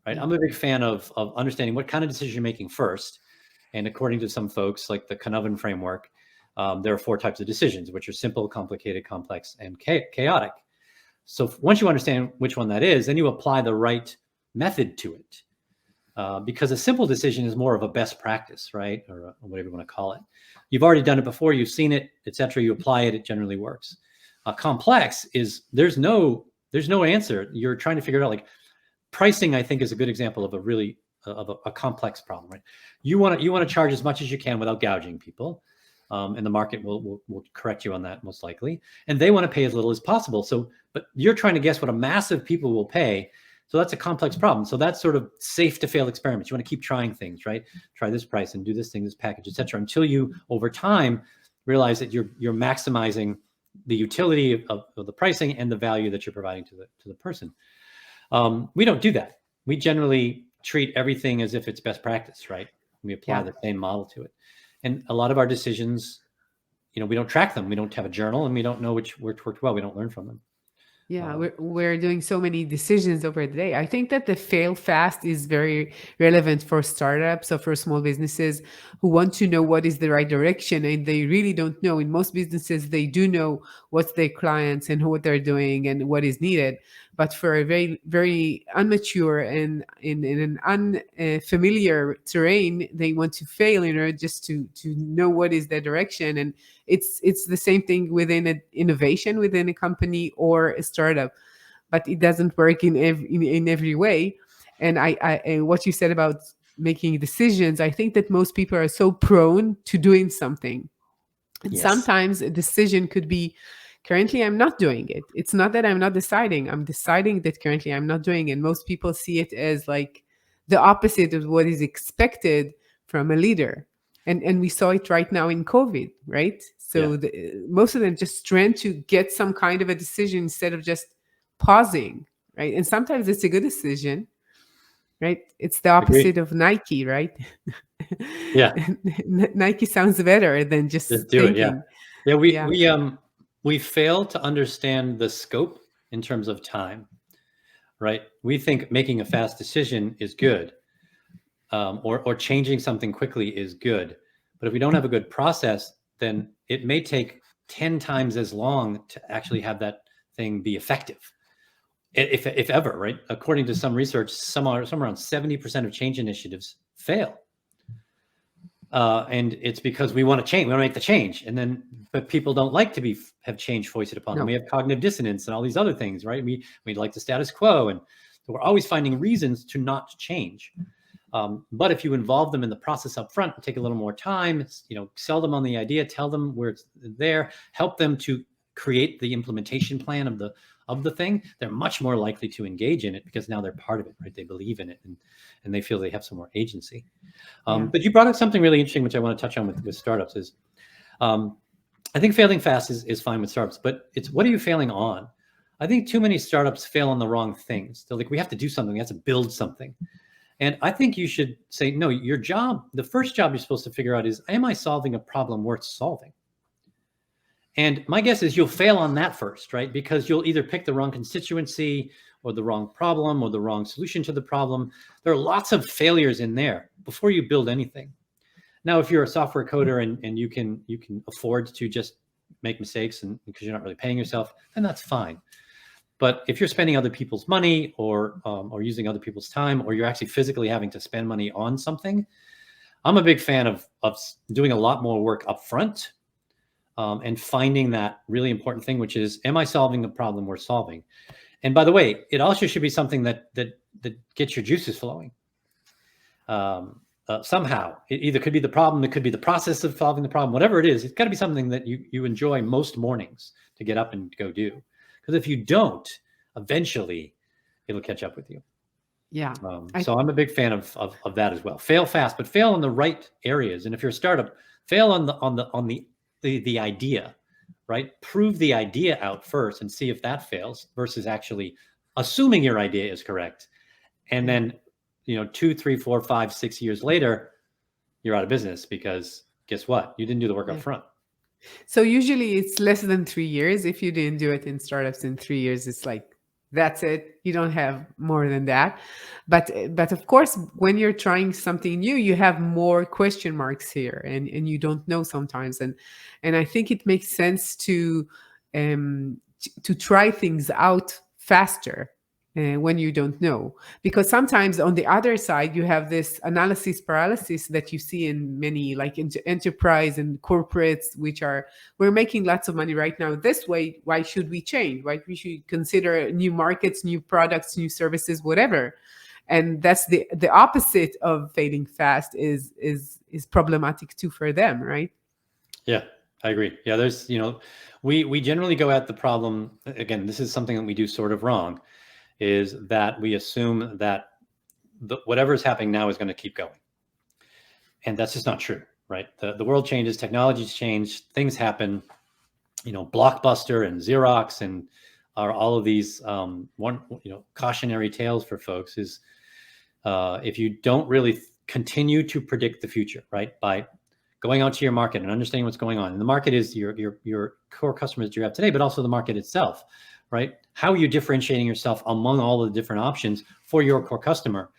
right? Yeah. I'm a big fan of understanding what kind of decision you're making first. And according to some folks, like the Canovan framework, there are 4 types of decisions, which are simple, complicated, complex, and chaotic. So once you understand which one that is, then you apply the right method to it. Because a simple decision is more of a best practice, right? Or whatever you want to call it. You've already done it before, you've seen it, etc. You apply it, it generally works. Complex is there's no answer. You're trying to figure it out. Like pricing, I think, is a good example of a really of a complex problem, right? You want to charge as much as you can without gouging people. And the market will correct you on that most likely. And they want to pay as little as possible. So, but you're trying to guess what a massive people will pay. So that's a complex problem. So that's sort of safe to fail experiments. You want to keep trying things, right? Try this price and do this thing, this package, et cetera, until you, over time, realize that you're maximizing the utility of the pricing and the value that you're providing to the person. We don't do that. We generally treat everything as if it's best practice, right? We apply the same model to it. And a lot of our decisions, we don't track them. We don't have a journal, and we don't know which worked well. We don't learn from them. Yeah, we're doing so many decisions over the day. I think that the fail fast is very relevant for startups or for small businesses who want to know what is the right direction, and they really don't know. In most businesses, they do know what's their clients and what they're doing and what is needed. But for a very, very immature and in an unfamiliar terrain, they want to fail in order just to know what is their direction. And it's the same thing within an innovation within a company or a startup, but it doesn't work in every way. And and what you said about making decisions, I think that most people are so prone to doing something, and sometimes a decision could be, currently I'm not doing it. It's not that I'm not deciding. I'm deciding that currently I'm not doing it. And most people see it as like the opposite of what is expected from a leader. And we saw it right now in COVID, right? So most of them just trying to get some kind of a decision instead of just pausing, right? And sometimes it's a good decision, right? It's the opposite of Nike, right? Yeah. Nike sounds better than just do thinking. it. Yeah. We fail to understand the scope in terms of time, right? We think making a fast decision is good, or changing something quickly is good. But if we don't have a good process, then it may take 10 times as long to actually have that thing be effective, if ever, right? According to some research, somewhere around 70% of change initiatives fail. And it's because we want to change, we want to make the change, but people don't like to have change foisted upon them. We have cognitive dissonance and all these other things, right? We like the status quo, and so we're always finding reasons to not change. But if you involve them in the process up front, take a little more time, sell them on the idea, tell them where it's there, help them to create the implementation plan of the thing, they're much more likely to engage in it because now they're part of it, right? They believe in it and they feel they have some more agency. But you brought up something really interesting, which I want to touch on with startups is, I think failing fast is fine with startups, but it's what are you failing on? I think too many startups fail on the wrong things. They're like, we have to do something, we have to build something. And I think you should say, no, the first job you're supposed to figure out is, am I solving a problem worth solving? And my guess is you'll fail on that first, right? Because you'll either pick the wrong constituency or the wrong problem or the wrong solution to the problem. There are lots of failures in there before you build anything. Now, if you're a software coder and you can afford to just make mistakes and because you're not really paying yourself, then that's fine. But if you're spending other people's money or using other people's time, or you're actually physically having to spend money on something, I'm a big fan of doing a lot more work up front, and finding that really important thing, which is, am I solving the problem we're solving? And by the way, it also should be something that gets your juices flowing. Somehow, it either could be the problem, it could be the process of solving the problem, whatever it is, it's got to be something that you enjoy most mornings to get up and go do. Because if you don't, eventually it'll catch up with you. Yeah. So I'm a big fan of that as well. Fail fast, but fail in the right areas. And if you're a startup, fail on the idea, right? Prove the idea out first and see if that fails versus actually assuming your idea is correct. And then, 2, 3, 4, 5, 6 years later, you're out of business because guess what? You didn't do the work up front. So usually it's less than 3 years. If you didn't do it in startups in 3 years, it's like That's it. You don't have more than that. But of course, when you're trying something new, you have more question marks here, and you don't know sometimes. And I think it makes sense to try things out faster when you don't know, because sometimes on the other side you have this analysis paralysis that you see in many, like in enterprise and corporates, which are, we're making lots of money right now this way, why should we change, why we should consider new markets, new products, new services, whatever. And that's the opposite of failing fast, is problematic too for them, right? Yeah, I agree. Yeah, there's, we generally go at the problem, again, this is something that we do sort of wrong, is that we assume that whatever is happening now is going to keep going. And that's just not true, right? The world changes, technologies change, things happen, Blockbuster and Xerox and are all of these cautionary tales for folks is if you don't really continue to predict the future, right? By going out to your market and understanding what's going on. And the market is your core customers that you have today, but also the market itself, right? How are you differentiating yourself among all the different options for your core customer?